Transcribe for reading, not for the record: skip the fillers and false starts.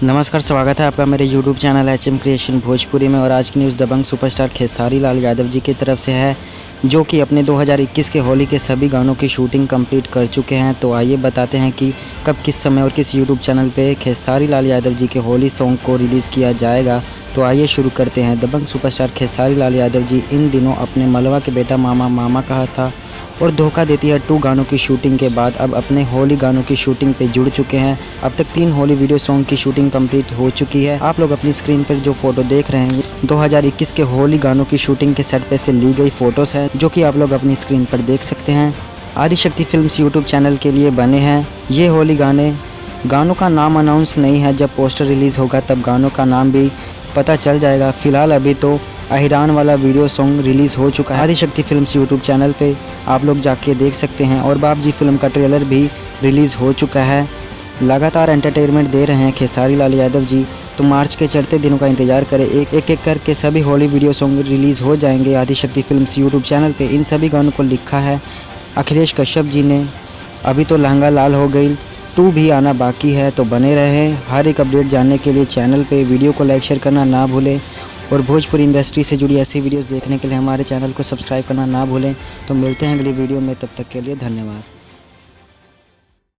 नमस्कार, स्वागत है आपका मेरे YouTube channel HM creation Bhojpuri में। और आज की न्यूज़ दबंग सुपरस्टार खेसारी लाल यादव जी की तरफ से है, जो कि अपने 2021 के होली के सभी गानों की शूटिंग कंप्लीट कर चुके हैं। तो आइए बताते हैं कि कब, किस समय और किस YouTube चैनल पे खेसारी लाल यादव जी के होली सॉन्ग को रिलीज़ किया जाएगा। तो आइए शुरू करते हैं। दबंग सुपरस्टार खेसारी लाल यादव जी इन दिनों अपने मलवा के बेटा मामा मामा कहा था और धोखा देती है 2 गानों की शूटिंग के बाद अब अपने होली गानों की शूटिंग पे जुड़ चुके हैं। अब तक 3 होली वीडियो सॉन्ग की शूटिंग कंप्लीट हो चुकी है। आप लोग अपनी स्क्रीन पर जो फोटो देख रहे हैं 2021 के होली गानों की शूटिंग के सेट पे से ली गई फोटोज हैं, जो कि आप लोग अपनी स्क्रीन पर देख सकते हैं। आदिशक्ति फिल्म्स यूट्यूब चैनल के लिए बने हैं ये होली गानों का नाम अनाउंस नहीं है। जब पोस्टर रिलीज़ होगा तब गानों का नाम भी पता चल जाएगा। फिलहाल अभी तो अहिरान वाला वीडियो सॉन्ग रिलीज़ हो चुका है। आदिशक्ति फिल्म्स यूट्यूब चैनल पे आप लोग जाके देख सकते हैं। और बाप जी फिल्म का ट्रेलर भी रिलीज़ हो चुका है। लगातार एंटरटेनमेंट दे रहे हैं खेसारी लाल यादव जी। तो मार्च के चढ़ते दिनों का इंतजार करें, एक एक करके सभी होली वीडियो सॉन्ग रिलीज़ हो जाएंगे आदिशक्ति फिल्म्स यूट्यूब चैनल पे। इन सभी गानों को लिखा है अखिलेश कश्यप जी ने। अभी तो लहंगा लाल हो गई 2 भी आना बाकी है। तो बने रहें। हर एक अपडेट जानने के लिए चैनल पे वीडियो को लाइक शेयर करना ना भूलें और भोजपुरी इंडस्ट्री से जुड़ी ऐसी वीडियोस देखने के लिए हमारे चैनल को सब्सक्राइब करना ना भूलें। तो मिलते हैं अगली वीडियो में, तब तक के लिए धन्यवाद।